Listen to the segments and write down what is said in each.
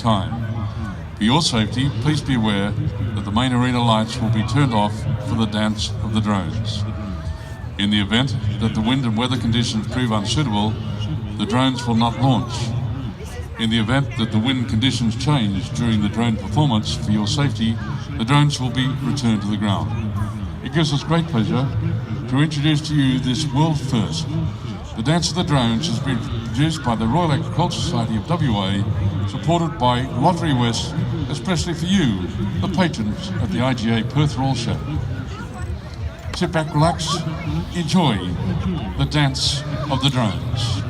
time. For your safety, please be aware that the main arena lights will be turned off for the dance of the drones. In the event that the wind and weather conditions prove unsuitable, the drones will not launch. In the event that the wind conditions change during the drone performance, for your safety, the drones will be returned to the ground. It gives us great pleasure to introduce to you this world first. The Dance of the Drones has been produced by the Royal Agricultural Society of WA, supported by Lottery West, especially for you, the patrons at the IGA Perth Royal Show. Sit back, relax, enjoy the Dance of the Drones.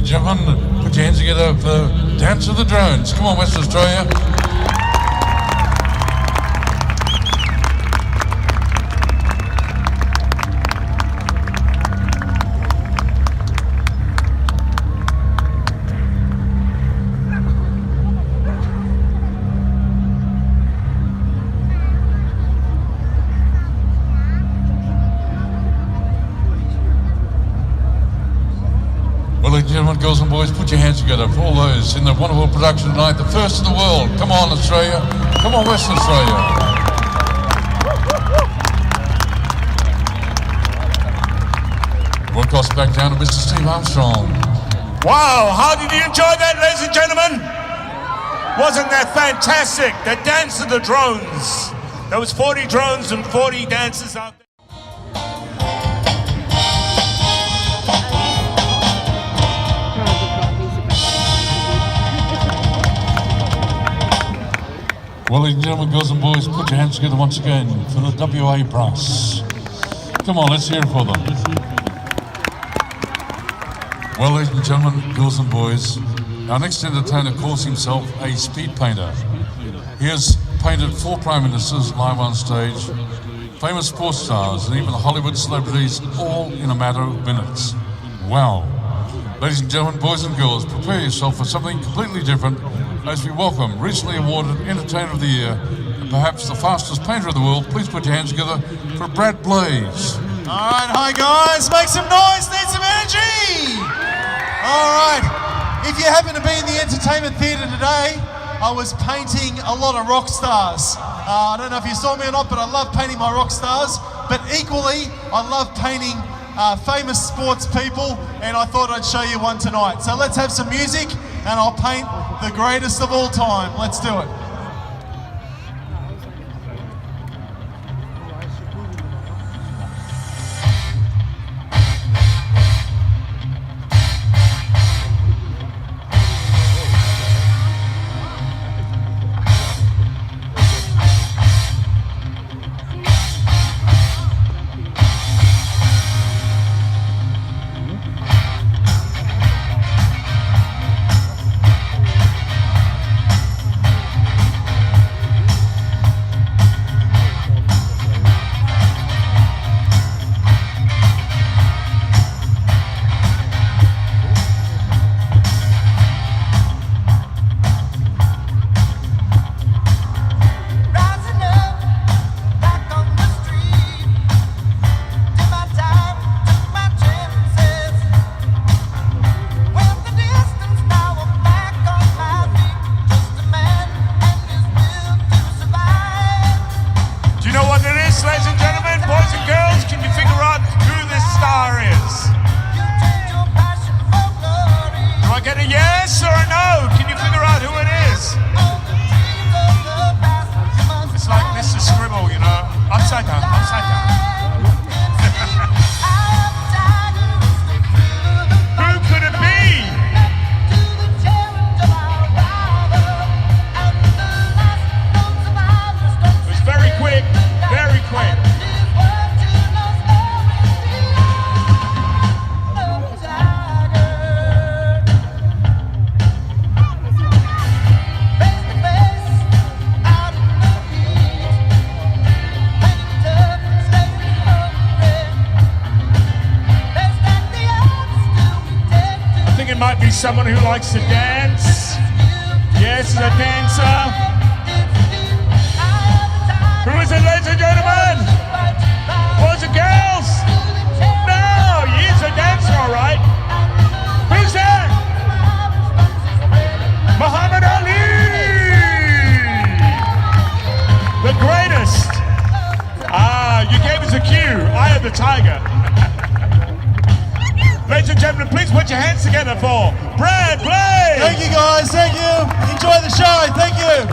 and gentlemen, put your hands together for the Dance of the Drones. Come on, Western Australia. Ladies and gentlemen, girls and boys, put your hands together for all those in the wonderful production tonight, the first in the world. Come on, Australia. Come on, Western Australia. Broadcast back down to Mr. Steve Armstrong. Wow, how did you enjoy that, ladies and gentlemen? Wasn't that fantastic? The Dance of the Drones. There was 40 drones and 40 dancers out there. Well, ladies and gentlemen, girls and boys, put your hands together once again for the WA brass. Come on, let's hear it for them. Well, ladies and gentlemen, girls and boys, our next entertainer calls himself a speed painter. He has painted 4 Prime Ministers live on stage, famous sports stars, and even Hollywood celebrities, all in a matter of minutes. Wow. Ladies and gentlemen, boys and girls, prepare yourself for something completely different as we welcome recently awarded Entertainer of the Year and perhaps the fastest painter of the world. Please put your hands together for Brad Blaze. All right, hi guys, make some noise, need some energy. All right, if you happen to be in the entertainment theatre today, I was painting a lot of rock stars. I don't know if you saw me or not, but I love painting my rock stars. But equally, I love painting famous sports people, and I thought I'd show you one tonight. So let's have some music, and I'll paint the greatest of all time. Let's do it. Ladies and gentlemen, boys and girls, can you figure out who this star is? Do I get a yes or a no? Can you figure out who it is? It's like Mr. Scribble, you know, upside down, upside down. Who could it be? It was very quick. Very quick. I think it might be someone who likes to dance. Yes, a dancer. Who is it, ladies and gentlemen? Boys and girls? No, he's a dancer, all right. Who's that? Muhammad Ali! The greatest. Ah, you gave us a cue. Eye of the tiger. Ladies and gentlemen, please put your hands together for Brad Blaze! Thank you guys, thank you. Enjoy the show, thank you.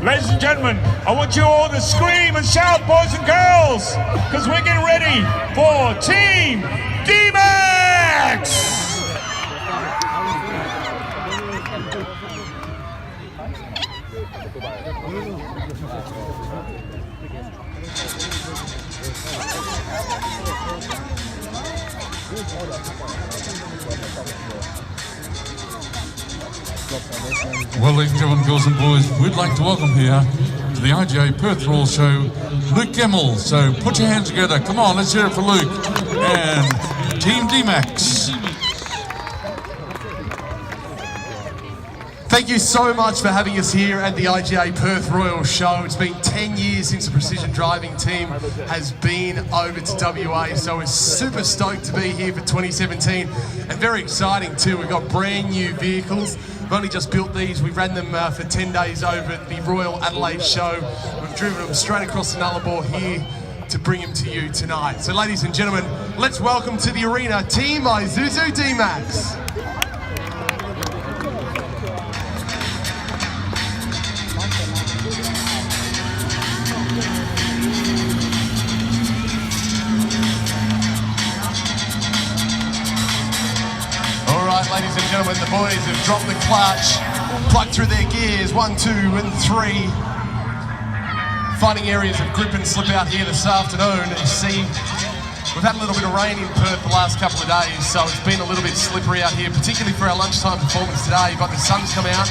Ladies and gentlemen, I want you all to scream and shout, boys and girls, because we're getting ready for Team D-Max! Well, ladies and gentlemen, girls and boys, we'd like to welcome here to the IGA Perth Royal Show, Luke Gemmell. So put your hands together. Come on, let's hear it for Luke and Team D-Max. Thank you so much for having us here at the IGA Perth Royal Show. It's been 10 years since the Precision Driving team has been over to WA, so we're super stoked to be here for 2017 and very exciting too. We've got brand new vehicles. We've only just built these. We ran them for 10 days over at the Royal Adelaide Show. We've driven them straight across the Nullarbor here to bring them to you tonight. So ladies and gentlemen, let's welcome to the arena Team Isuzu D-Max. Ladies and gentlemen, the boys have dropped the clutch, plugged through their gears, 1, 2 and 3. Finding areas of grip and slip out here this afternoon. As you see, we've had a little bit of rain in Perth the last couple of days, so it's been a little bit slippery out here, particularly for our lunchtime performance today, but the sun's come out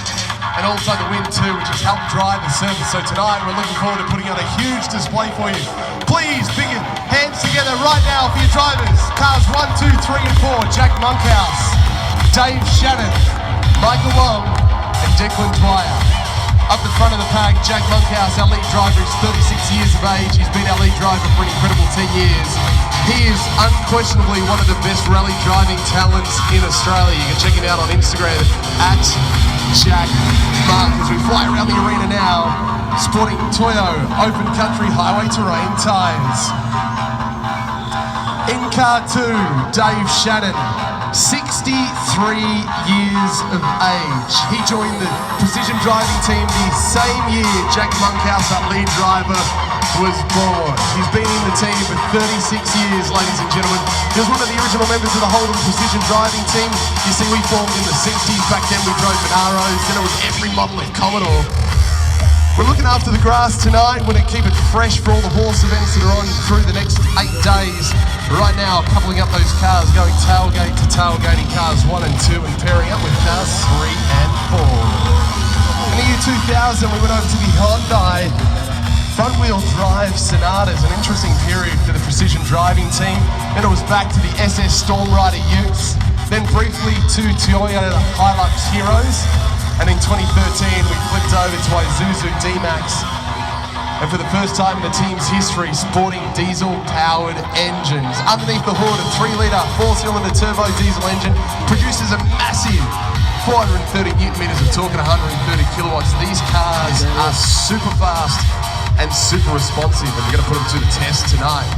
and also the wind too, which has helped dry the surface. So tonight we're looking forward to putting on a huge display for you. Please, big hands together right now for your drivers. Cars 1, 2, 3 and 4, Jack Monkhouse, Dave Shannon, Michael Long and Declan Dwyer. Up the front of the pack, Jack Monkhouse, our lead driver, is 36 years of age. He's been our lead driver for an incredible 10 years. He is unquestionably one of the best rally driving talents in Australia. You can check him out on Instagram at Jack Monk. As we fly around the arena now, sporting Toyo Open Country Highway Terrain tyres. In car 2, Dave Shannon, 63 years of age. He joined the Precision Driving team the same year Jack Monkhouse, our lead driver, was born. He's been in the team for 36 years, ladies and gentlemen. He was one of the original members of the whole of the Precision Driving team. You see, we formed in the 60s. Back then we drove Monaros, then it was every model of Commodore. We're looking after the grass tonight. We're going to keep it fresh for all the horse events that are on through the next 8 days. Right now, coupling up those cars, going tailgate to tailgating cars 1 and 2 and pairing up with cars 3 and 4. In the year 2000, we went over to the Hyundai front-wheel drive Sonatas, an interesting period for the Precision Driving team. Then it was back to the SS Storm Rider Utes, then briefly to Toyota Hilux Heroes. And in 2013, we flipped over to Isuzu D-Max. And for the first time in the team's history, sporting diesel-powered engines. Underneath the hood, a 3-litre, 4-cylinder turbo diesel engine produces a massive 430 newton meters of torque and 130 kilowatts. These cars are super fast and super responsive, and we're going to put them to the test tonight.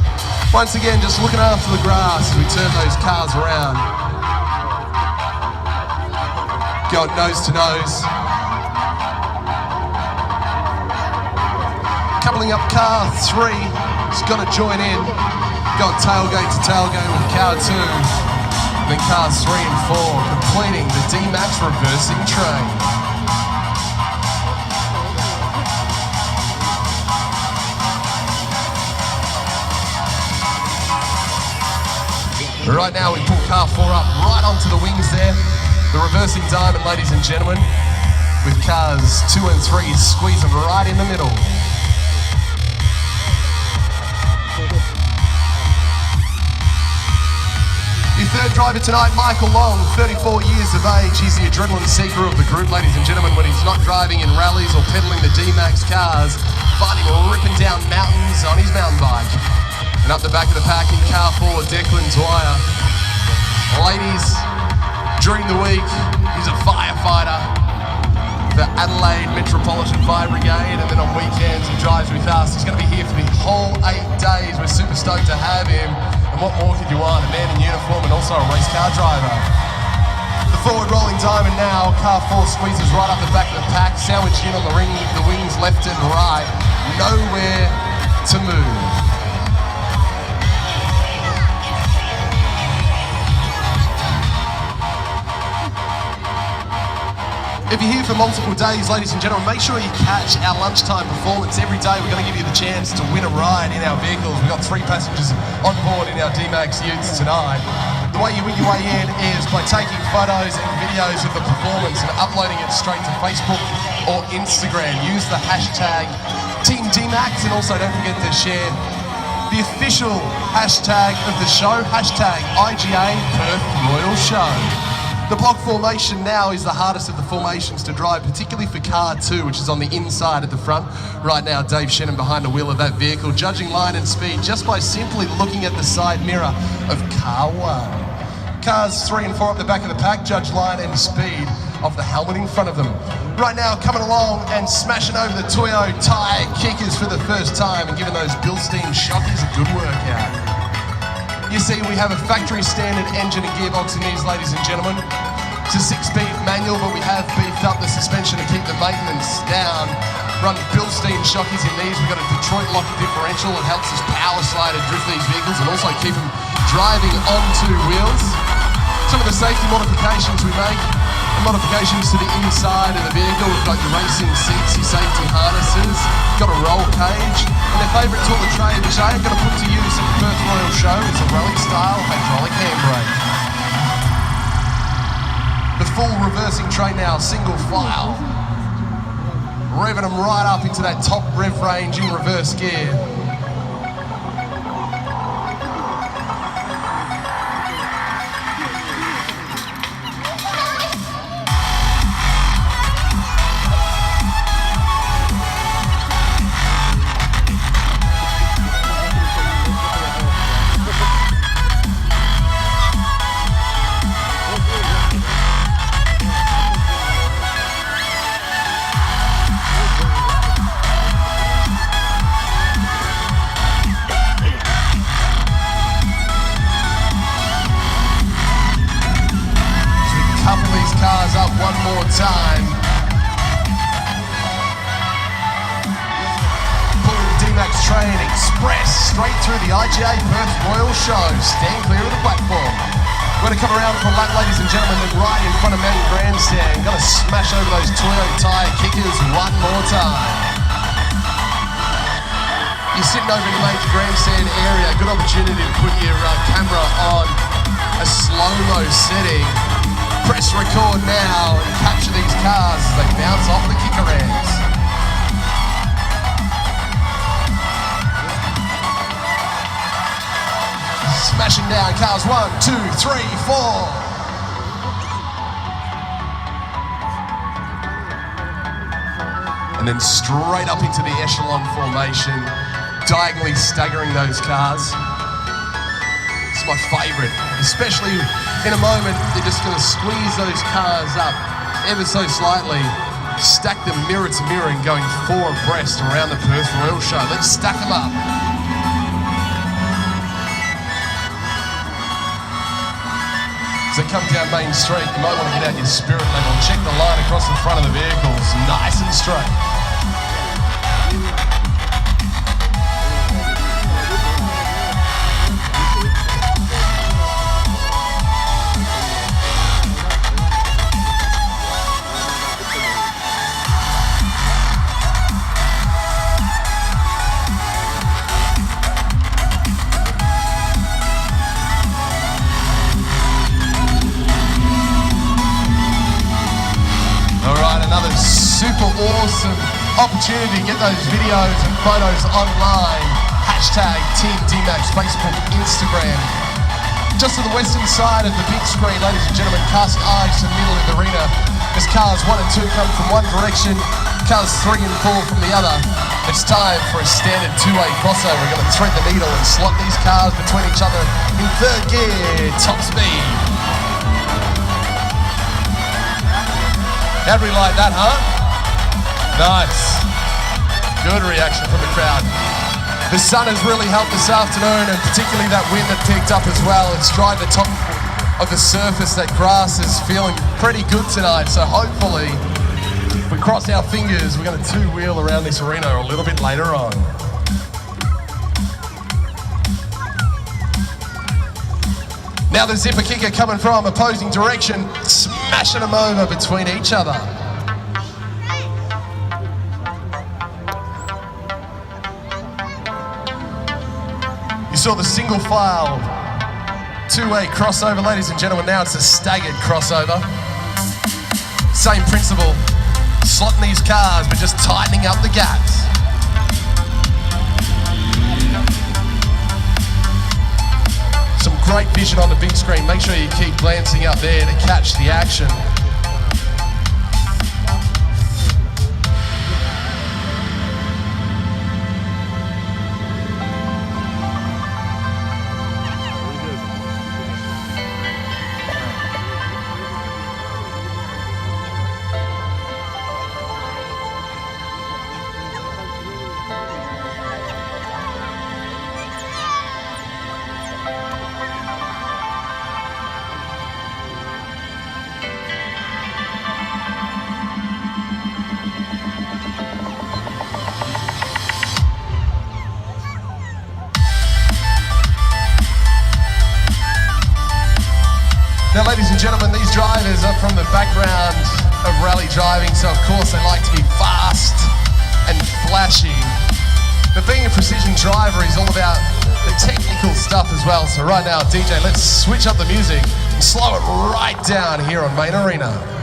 Once again, just looking after the grass as we turn those cars around. Going nose to nose. Coupling up car 3, is going to join in. Going tailgate to tailgate with car 2. And then cars 3 and 4, completing the D-Max reversing train. Right now we pull car 4 up right onto the wings there. The reversing diamond, ladies and gentlemen, with cars 2 and 3 squeezing right in the middle. Your third driver tonight, Michael Long, 34 years of age. He's the adrenaline seeker of the group, ladies and gentlemen, when he's not driving in rallies or pedaling the D-Max cars. Find him ripping down mountains on his mountain bike. And up the back of the pack in car 4, Declan Dwyer. Ladies, during the week, he's a firefighter for Adelaide Metropolitan Fire Brigade, and then on weekends he drives with us. He's going to be here for the whole 8 days. We're super stoked to have him. And what more could you want? A man in uniform and also a race car driver. The forward rolling diamond now. Car 4 squeezes right up the back of the pack, sandwiched in on the wings left and right. Nowhere to move. If you're here for multiple days, ladies and gentlemen, make sure you catch our lunchtime performance. Every day we're going to give you the chance to win a ride in our vehicles. We've got 3 passengers on board in our D-Max Utes tonight. The way you win your way in is by taking photos photos and videos of the performance and uploading it straight to Facebook or Instagram. Use the hashtag Team DMAX, and also don't forget to share the official hashtag of the show, hashtag IGA Perth Royal Show. The block formation now is the hardest of the formations to drive, particularly for car 2, which is on the inside at the front. Right now, Dave Shannon behind the wheel of that vehicle, judging line and speed just by simply looking at the side mirror of car 1. Cars 3 and 4 up the back of the pack, judge line and speed of the helmet in front of them. Right now, coming along and smashing over the Toyo tyre kickers for the first time and giving those Bilstein shockies a good workout. You see, we have a factory standard engine and gearbox in these, ladies and gentlemen. It's a 6-speed manual, but we have beefed up the suspension to keep the maintenance down. Run Bilstein shockies in these. We've got a Detroit lock differential that helps us power slide and drift these vehicles and also keep them driving on 2 wheels. Some of the safety modifications we make, modifications to the inside of the vehicle. We've got your racing seats, your safety harnesses, got a roll cage, and their favourite tool of trade, which I ain't going to put to use at the Perth Royal Show, is a relic style hydraulic handbrake. The full reversing tray now, single file, revving them right up into that top rev range in reverse gear. Cars up one more time. Pulling D-Max train express straight through the IGA Perth Royal Show. Stand clear of the platform. We're going to come around for a lap, ladies and gentlemen, and right in front of Main Grandstand. Going to smash over those Toyo tyre kickers one more time. You're sitting over in the Main Grandstand area. Good opportunity to put your camera on a slow-mo setting. Press record now and capture these cars as they bounce off the kicker ramps. Smashing down cars 1, 2, 3, 4. And then straight up into the echelon formation, diagonally staggering those cars. It's my favourite, especially in a moment. They're just going to squeeze those cars up ever so slightly, stack them mirror to mirror and going 4 abreast around the Perth Royal Show. Let's stack them up. As they come down Main Street, you might want to get out your spirit level. Check the line across the front of the vehicles, nice and straight. Super awesome opportunity to get those videos and photos online. Hashtag Team DMAX, Facebook, Instagram. Just to the western side of the big screen, ladies and gentlemen, cast your eyes to the middle of the arena as cars 1 and 2 come from one direction, cars 3 and 4 from the other. It's time for a standard 2-way crossover. We're going to thread the needle and slot these cars between each other in 3rd gear, top speed. How'd we like that, huh? Nice. Good reaction from the crowd. The sun has really helped this afternoon, and particularly that wind that picked up as well. It's dried the top of the surface. That grass is feeling pretty good tonight, so hopefully, if we cross our fingers, we're going to 2-wheel around this arena a little bit later on. Now the zipper kicker coming from opposing direction, smashing them over between each other. You saw the single file Two-way crossover, ladies and gentlemen. Now it's a staggered crossover. Same principle. Slotting these cars, but just tightening up the gaps. Some great vision on the big screen. Make sure you keep glancing up there to catch the action. Now, ladies and gentlemen, these drivers are from the background of rally driving, so of course they like to be fast and flashy. But being a precision driver is all about the technical stuff as well. So right now, DJ, let's switch up the music and slow it right down here on Main Arena.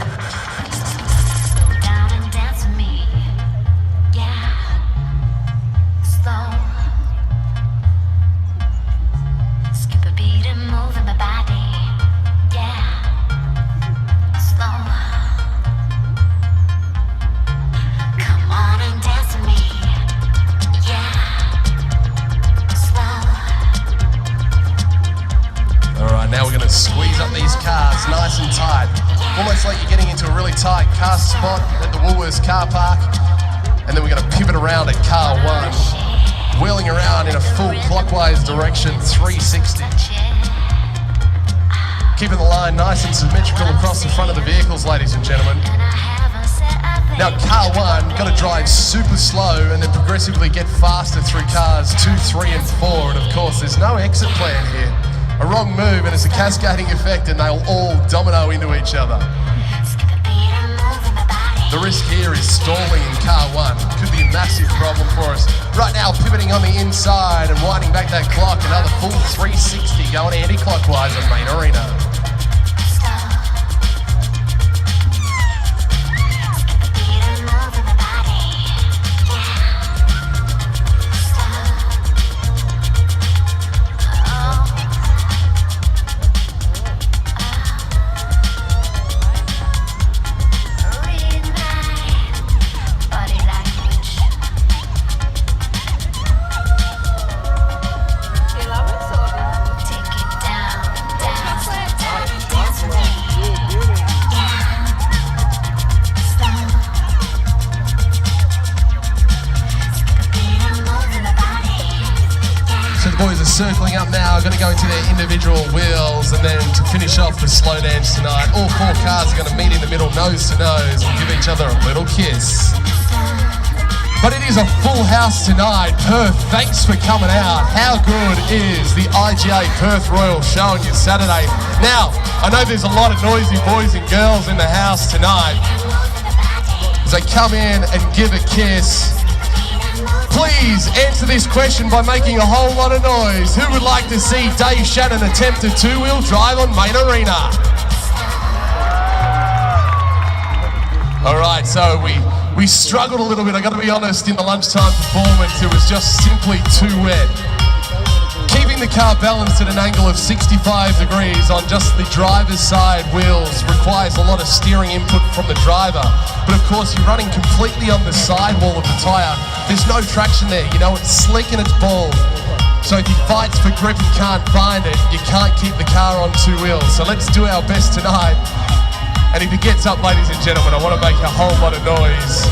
Squeeze up these cars nice and tight, almost like you're getting into a really tight car spot at the Woolworths car park. And then we're going to pivot around at car one, wheeling around in a full clockwise direction, 360. Keeping the line nice and symmetrical across the front of the vehicles, ladies and gentlemen. Now car one, got to drive super slow and then progressively get faster through cars 2, 3 and 4. And of course there's no exit plan here. A wrong move and it's a cascading effect and they'll all domino into each other. The risk here is stalling in car one. Could be a massive problem for us. Right now, pivoting on the inside and winding back that clock. Another full 360 going anti-clockwise on Main Arena. Circling up now, going to go into their individual wheels, and then to finish off the slow dance tonight, all 4 cars are going to meet in the middle, nose to nose, and give each other a little kiss. But it is a full house tonight. Perth, thanks for coming out. How good is the IGA Perth Royal show on your Saturday? Now, I know there's a lot of noisy boys and girls in the house tonight. As they come in and give a kiss, please answer this question by making a whole lot of noise. Who would like to see Dave Shannon attempt a 2-wheel drive on Main Arena? All right, so we struggled a little bit. I got to be honest, in the lunchtime performance, it was just simply too wet. Keeping the car balanced at an angle of 65 degrees on just the driver's side wheels requires a lot of steering input from the driver. But of course, you're running completely on the sidewall of the tyre. There's no traction there, you know, it's slick and it's bald. So if he fights for grip and can't find it, you can't keep the car on 2 wheels. So let's do our best tonight. And if he gets up, ladies and gentlemen, I want to make a whole lot of noise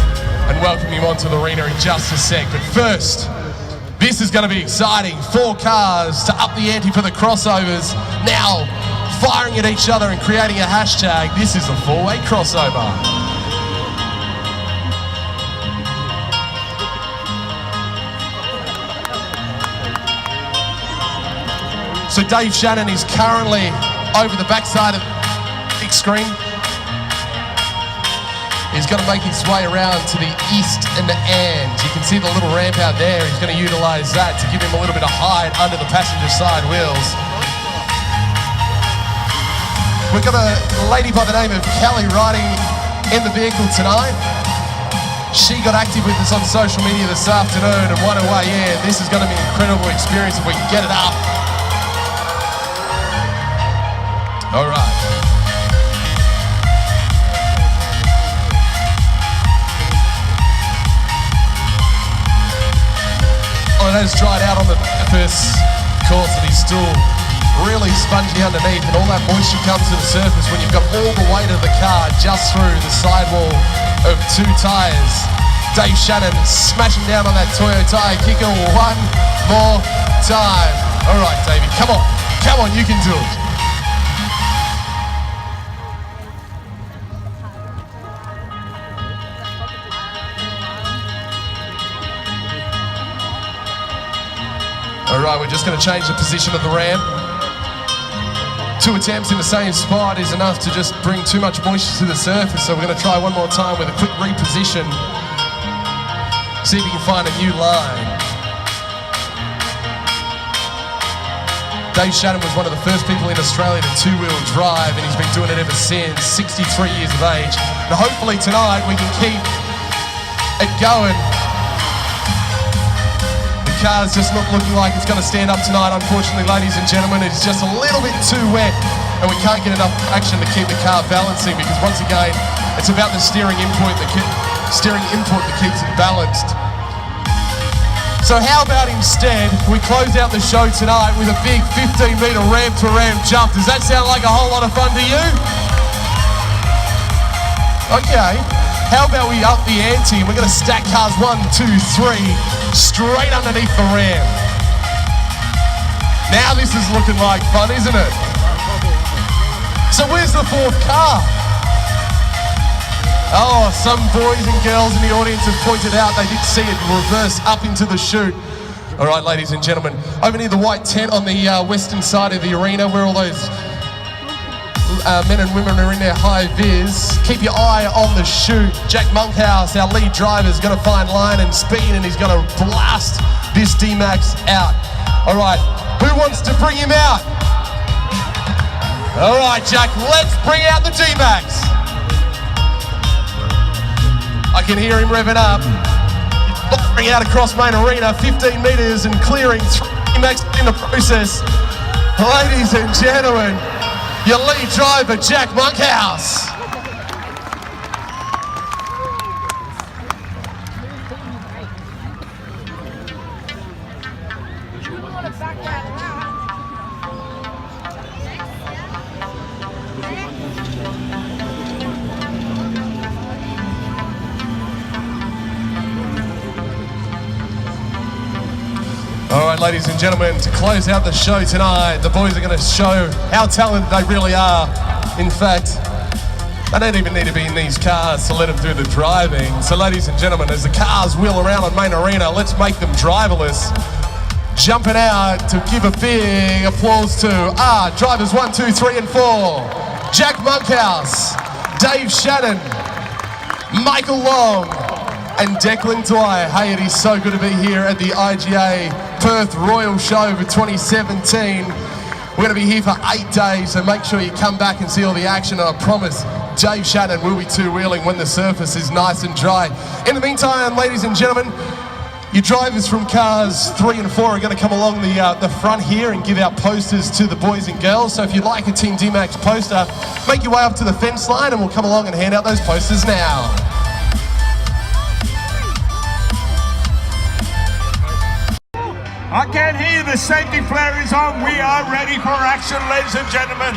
and welcome him onto the arena in just a sec. But first, this is going to be exciting. 4 cars to up the ante for the crossovers. Now, firing at each other and creating a hashtag. This is a 4-way crossover. So Dave Shannon is currently over the backside of the big screen. He's going to make his way around to the east and the end. You can see the little ramp out there. He's going to utilise that to give him a little bit of height under the passenger side wheels. We've got a lady by the name of Kelly riding in the vehicle tonight. She got active with us on social media this afternoon and won her way in. This is going to be an incredible experience if we can get it up. All right. Oh, it has dried out on the surface. Of course, it is still really spongy underneath, and all that moisture comes to the surface when you've got all the weight of the car just through the sidewall of two tyres. Dave Shannon smashing down on that Toyo tyre kicker one more time. All right, Davey, come on, you can do it. All right, we're just going to change the position of the ramp. 2 attempts in the same spot is enough to just bring too much moisture to the surface, so we're going to try one more time with a quick reposition. See if we can find a new line. Dave Shannon was one of the first people in Australia to two-wheel drive, and he's been doing it ever since, 63 years of age. And hopefully tonight we can keep it going. The car's just not looking like it's going to stand up tonight, unfortunately, ladies and gentlemen. It's just a little bit too wet, and we can't get enough action to keep the car balancing, because once again, it's about the steering input that keeps it balanced. So how about instead we close out the show tonight with a big 15-metre ramp-to-ramp jump? Does that sound like a whole lot of fun to you? Okay. How about we up the ante and we're going to stack cars 1, 2, 3 straight underneath the ramp. Now this is looking like fun, isn't it? So where's the fourth car? Oh, some boys and girls in the audience have pointed out they did see it reverse up into the chute. All right, ladies and gentlemen, over near the white tent on the western side of the arena where all those men and women are in their high vis. Keep your eye on the chute. Jack Monkhouse, our lead driver, is going to find line and speed, and he's going to blast this D-Max out. All right, who wants to bring him out? All right, Jack, let's bring out the D-Max. I can hear him revving up. He's firing out across main arena, 15 metres and clearing 3 D-Max in the process. Ladies and gentlemen, your lead driver, Jack Monkhouse. All right, ladies and gentlemen, to close out the show tonight, the boys are going to show how talented they really are. In fact, they don't even need to be in these cars to let them do the driving. So, ladies and gentlemen, as the cars wheel around on main arena, let's make them driverless. Jumping out to give a big applause to drivers 1, 2, 3, and 4. Jack Monkhouse, Dave Shannon, Michael Long, and Declan Dwyer. Hey, it is so good to be here at the IGA Perth Royal Show for 2017. We're going to be here for 8 days, so make sure you come back and see all the action. And I promise Dave Shannon will be two-wheeling when the surface is nice and dry. In the meantime, ladies and gentlemen, your drivers from cars 3 and 4 are going to come along the front here and give out posters to the boys and girls. So if you'd like a Team D-Max poster, make your way up to the fence line and we'll come along and hand out those posters now. I can hear the safety flare is on. We are ready for action, ladies and gentlemen.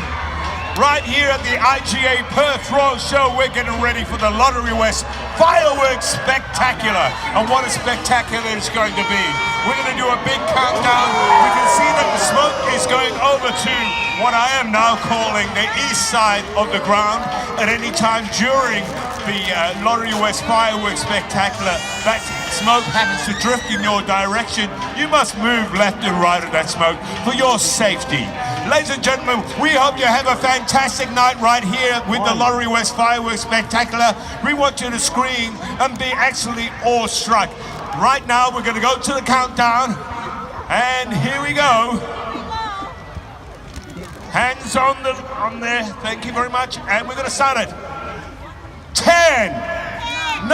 Right here at the IGA Perth Royal Show, we're getting ready for the Lottery West Fireworks Spectacular. And what a spectacular it's going to be. We're going to do a big countdown. We can see that the smoke is going over to what I am now calling the east side of the ground. At any time during the Lottery West Fireworks Spectacular, that smoke happens to drift in your direction, you must move left and right of that smoke for your safety. Ladies and gentlemen, we hope you have a fantastic night right here with the Lottery West Fireworks Spectacular. We want you to scream and be absolutely awestruck. Right now, we're going to go to the countdown, and here we go. Hands on there. Thank you very much. And we're going to start it. 10, 9,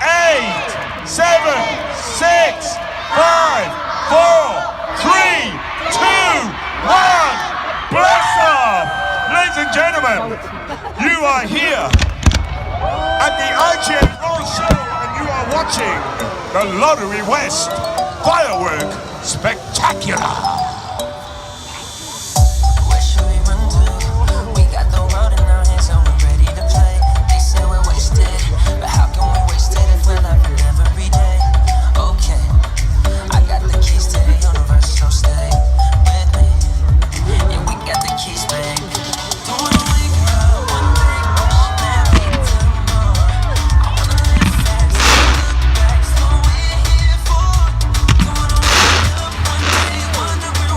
8, 7, 6, 5, 4, 3, 2, 1. Blast off! Ladies and gentlemen, you are here at the IGA Roll Show and you are watching the Lottery West Firework Spectacular. Wondering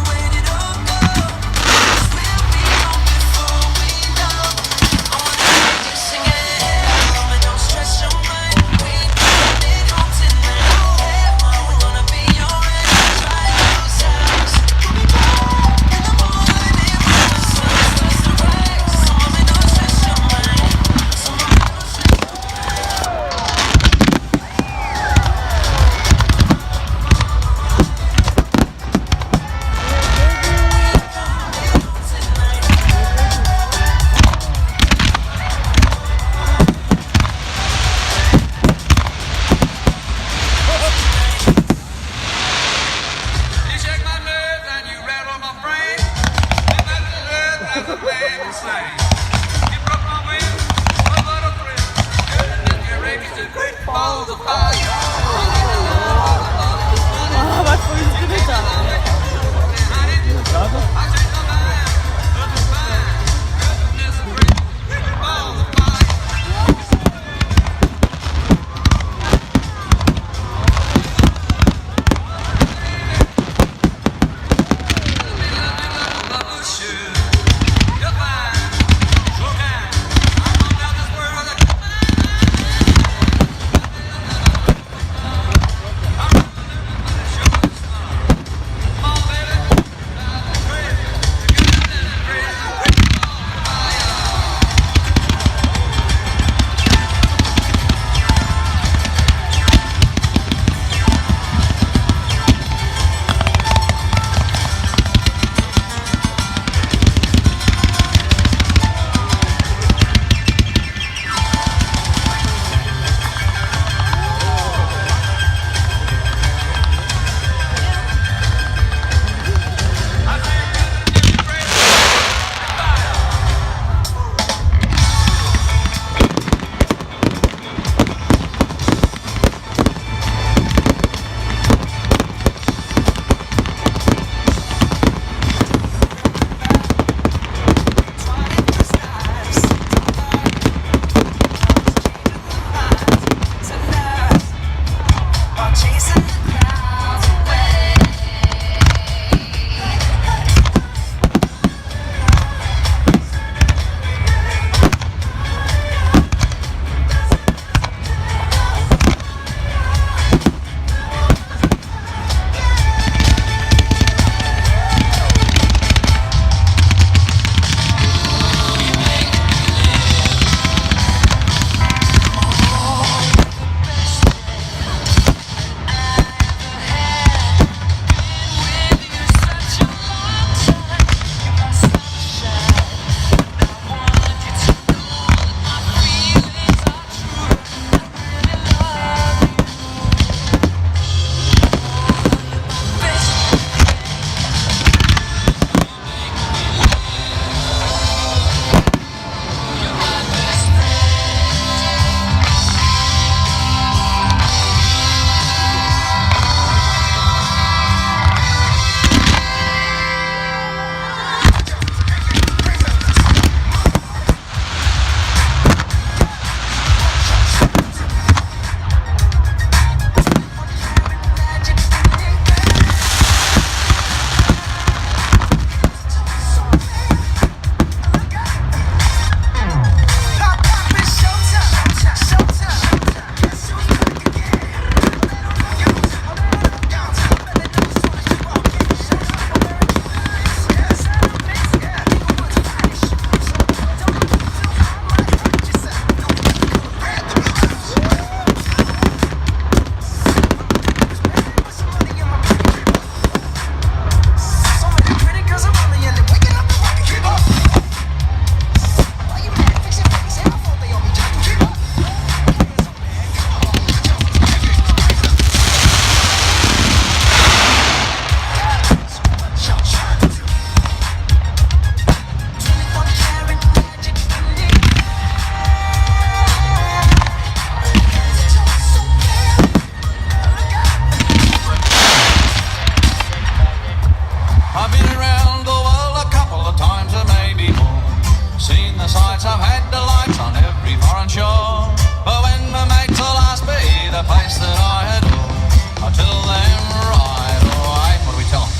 on shore. But when my mates all asked me the place that I had gone, I tell them right away. What do we tell them?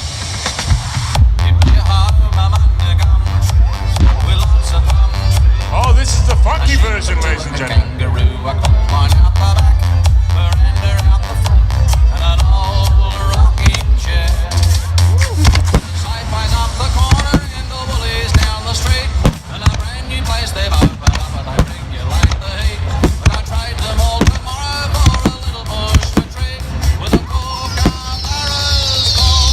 If you have my man gun, with lots of fun. Oh, this is the funky version, ladies and gentlemen. Kangaroo, I come on out the back, veranda out the front, and an old rocking chair. Sci-fi's up the corner and the woolies down the street, and a brand new place they've opened up and they regulate the heat. But I trade them all tomorrow for a little bush retreat with a kookaburra's call.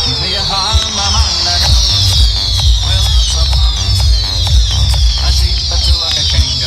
Keep me at home, I'm under gun. Well, that's a fun. I see the two like a king.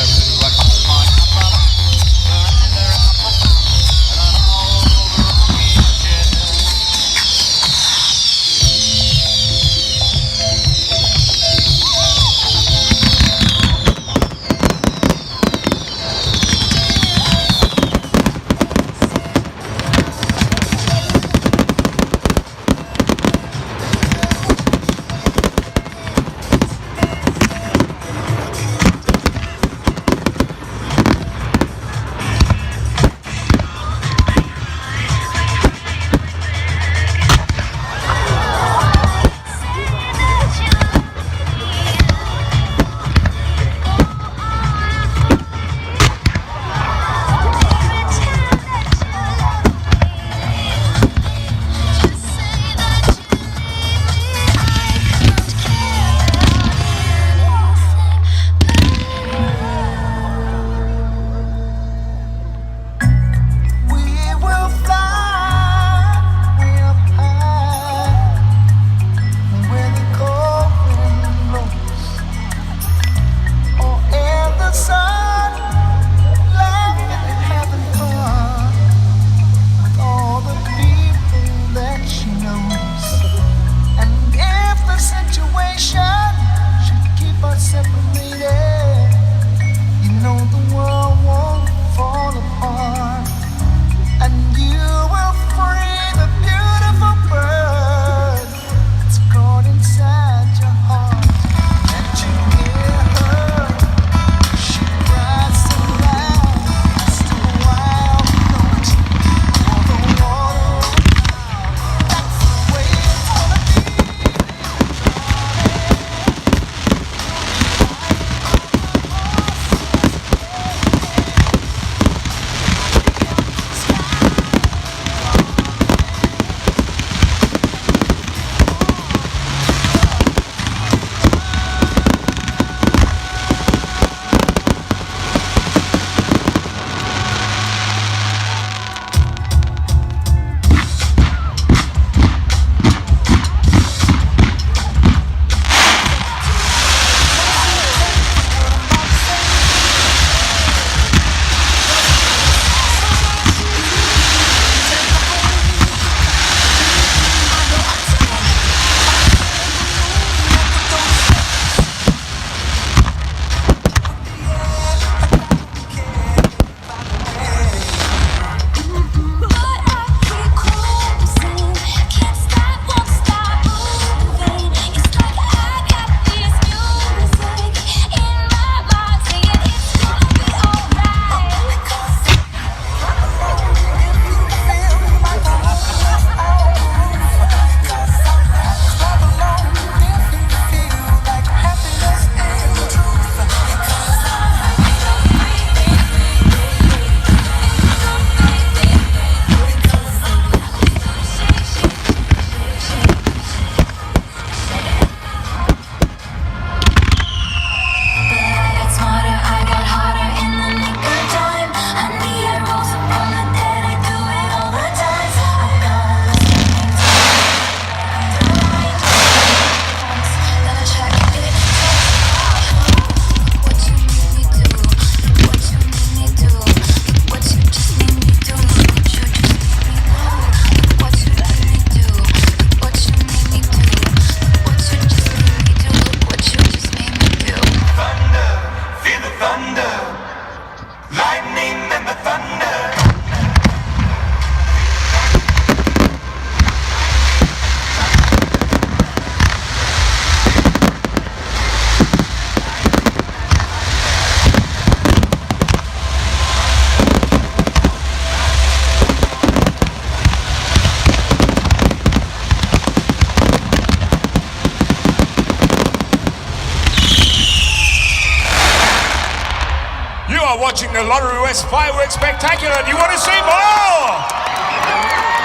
are watching the Lottery West Fireworks Spectacular. Do you want to see more?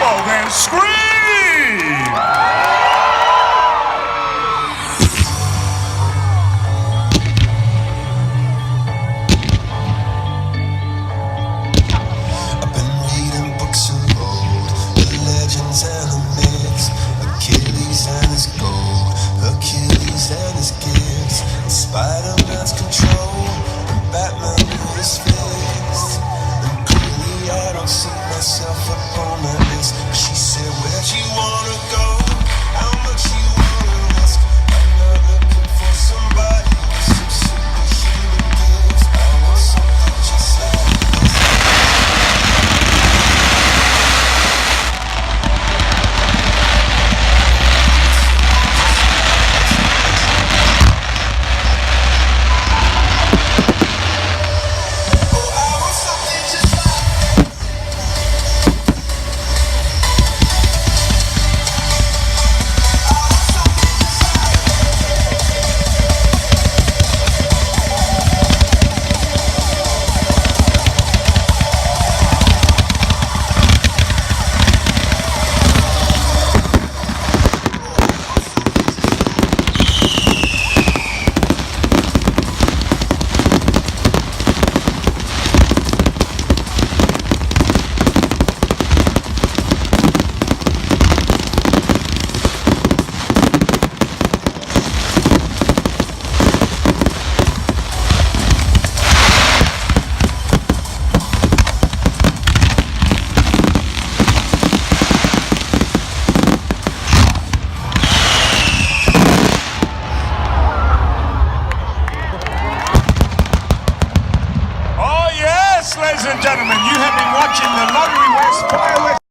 Well then, scream! I've been reading books of old, the legends and the myths, Achilles and his gold, Hercules and his gifts, Spider-Man's control.